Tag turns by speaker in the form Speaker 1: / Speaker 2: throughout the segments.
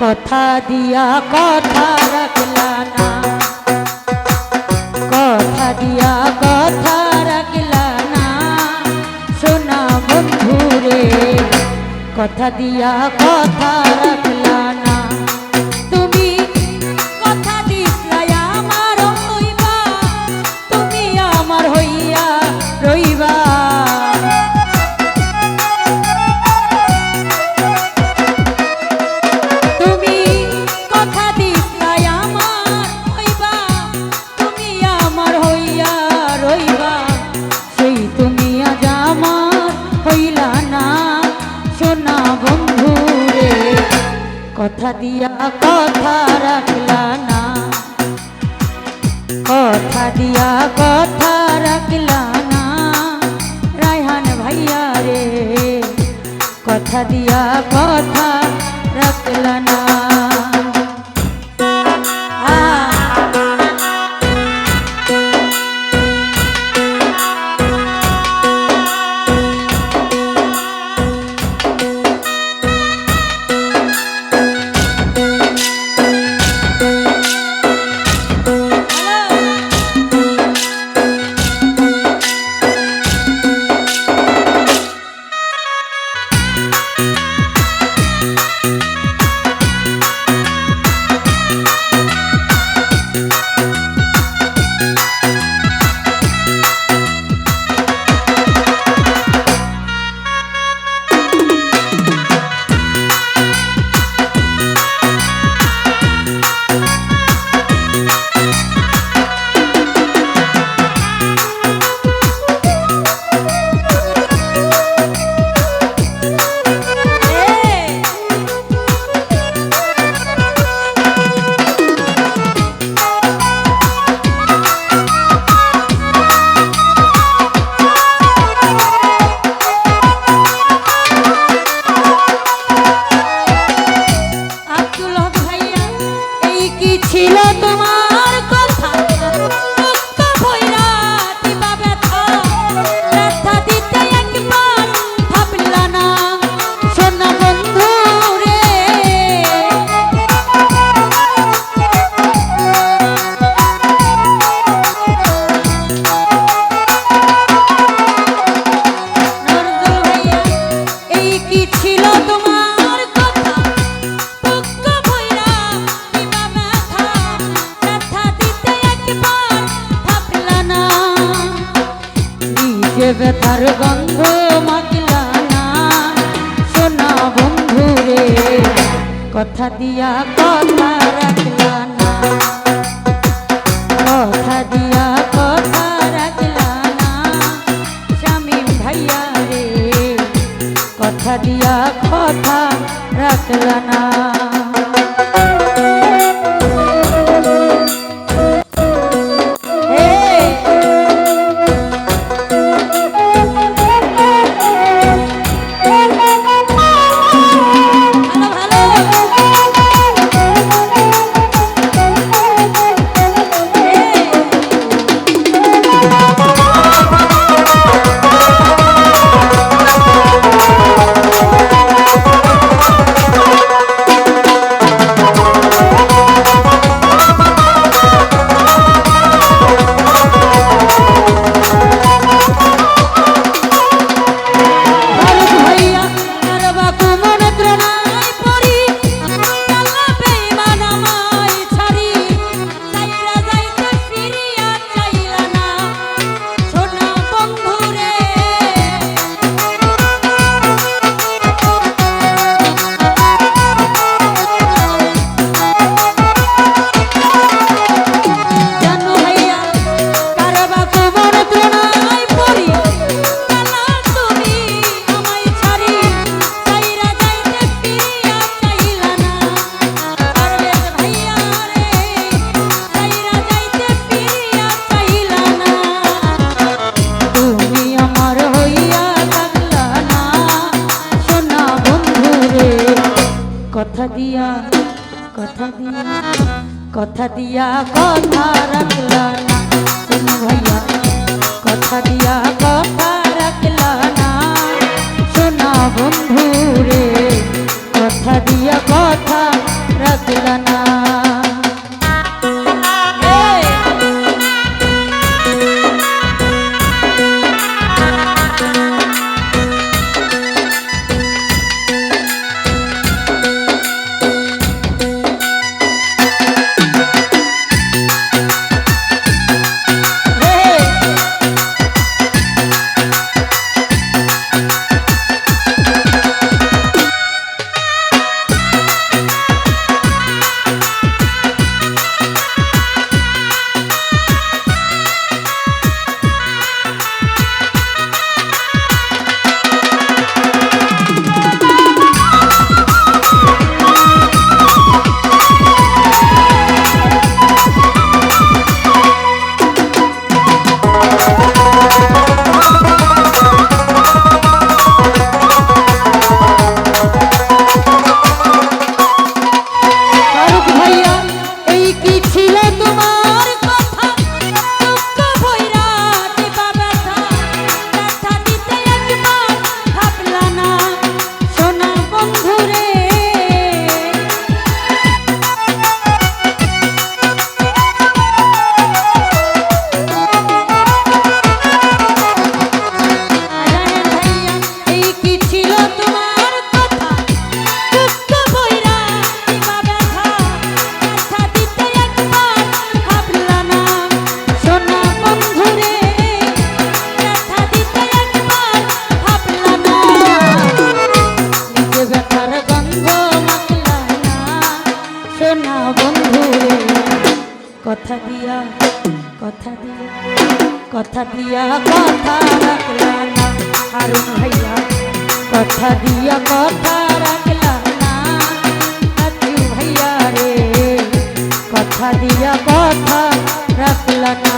Speaker 1: কথা দিয়া কথা রাখলা না, কথা দিয়া কথা রাখলা না সোনা বন্ধু রে, কথা দিয়া কথা রাখলা না। তুমি কথা দিছলাই আমার হইবা, তুমি আমার হইয়া রইবা। কথা দিয়া কথা রাখলা না, কথা দিয়া কথা রাখলা না রায়হান ভাইয়া রে, কথা দিয়া কথা রাখলা না। ব্যথার গন্ধ মাখলা না সোনা বন্ধু রে, কথা দিয়া কথা রাখলা না, কথা দিয়া কথা রাখলা না শামীম ভাইয়া রে, কথা দিয়া কথা রাখলা না। কথা দিয়া কথা রাখলা না তুমি ভাইয়া, কথা দিয়া কথা রাখলা না সোনা বন্ধু রে, কথা দিয়া কথা সোনা বন্ধু রে কথা দিয়া কথা দিয়া কথা দিয়া কথা রাখলা না হারুন ভাইয়া কথা দিয়া কথা রাখলা না আজু ভাইয়া রে কথা দিয়া কথা রাখলা না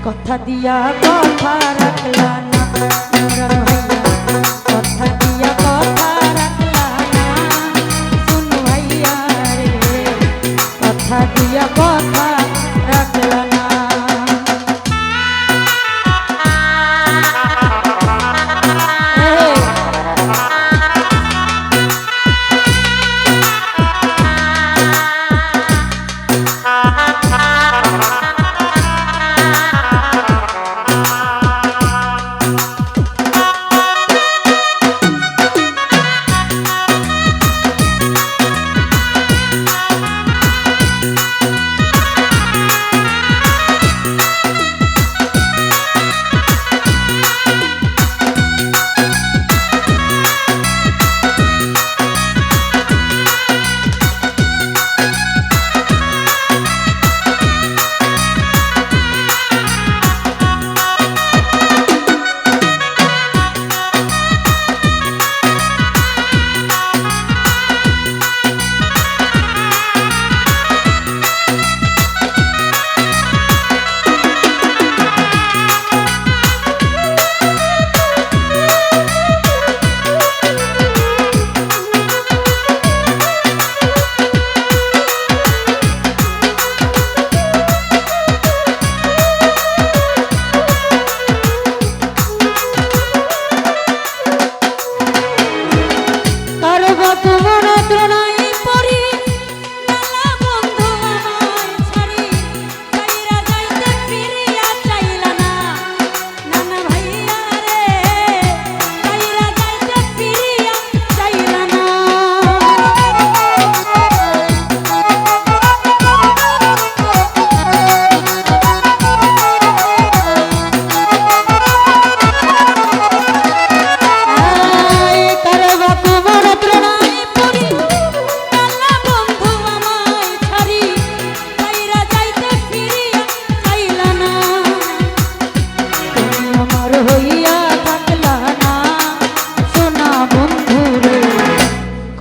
Speaker 1: কথা দিয়া কথা রাখলা না ভাইয়া কথা দিয়া কথা রাখলা না শুন ভাইয়া রে কথা দিয়া কথা রাখলা না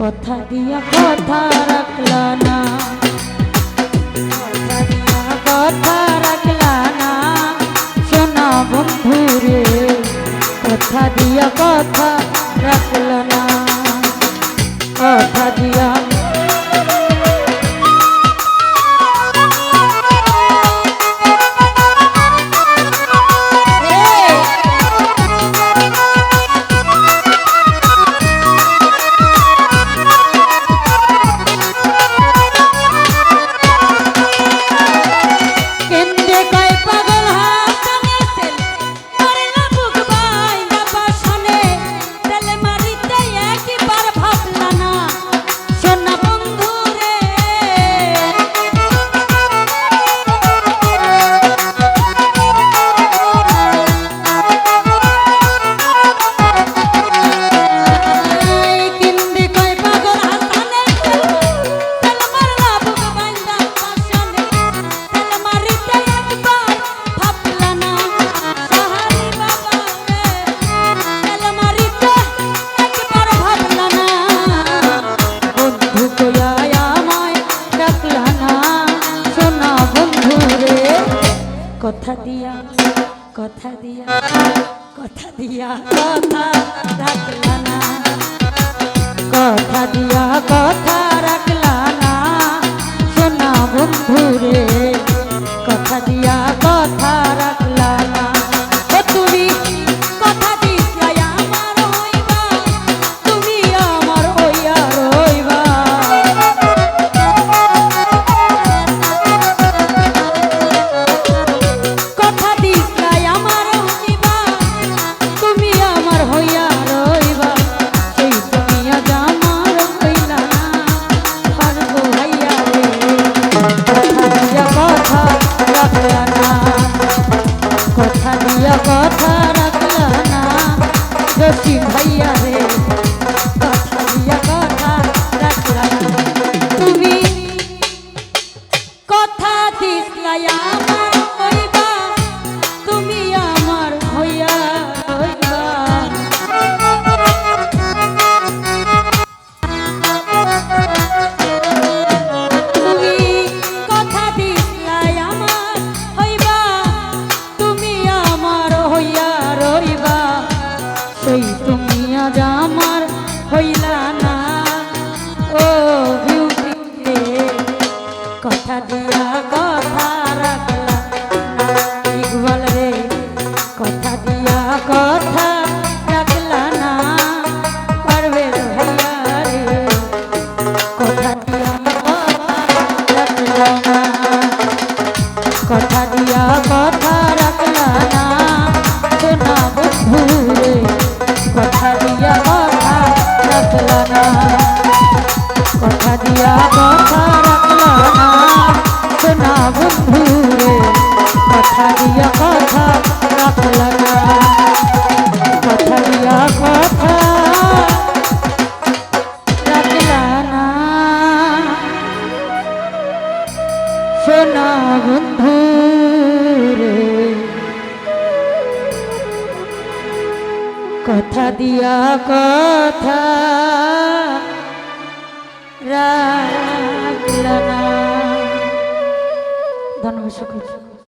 Speaker 1: কথা দিয়া কথা রাখলা না কথা দিয়া কথা রাখলা না সোনা বন্ধু রে কথা দিয়া কথা রাখলা না কথা দিয়া কথা দিয়া কথা দিয়া কথা রাখলা না, কথা দিয়া কথা রাখলা না সোনা বন্ধু রে, কথা দিয়া কথা রাখলা না। ও তুমি কথা দিছলাই আমার হইবা, তুমি আমার হইয়া রইবা। কথা দিছলাই আমার হইবা, তুমি আমার হইয়া রইবা। সেই তুমি আজ আমার হইলা না, পারবো ভাইয়া রে, কথা দিয়া কথা রাখলা না, কথা দিয়া কথা রাখলা না জসিম ভাইয়া রে, কথা দিয়া কথা রাখলা না। তুমি কথা দিছলাই আমার হইবা, তুমি আমার হইয়া রইবা। তুমি কথা দিছলাই আমার হইবা, তুমি আমার হইয়া রইবা। সেই তুমি আজ আমার হইলা না, ও বিউটি রে, কথা দিয়া কথা রাখলা না। ইকবাল রে, কথা দিয়া কথা রাখলা না, পারভেজ ভাইয়া রে, কথা দিয়া কথা রাখলা না, কথা দিয়া কথা রাখলা না সোনা বন্ধু রে, কথা দিয়া কথা রাখলা না, কথা দিয়া কথা রাখলা না সোনা বন্ধু রে, কথা দিয়া কথা রাখলা না, কথা দিয়া কথা রাখলা না সোনা বন্ধু রে, কথা দিয়া কথা রাখলা না। ধন্যবাদ সকলকে।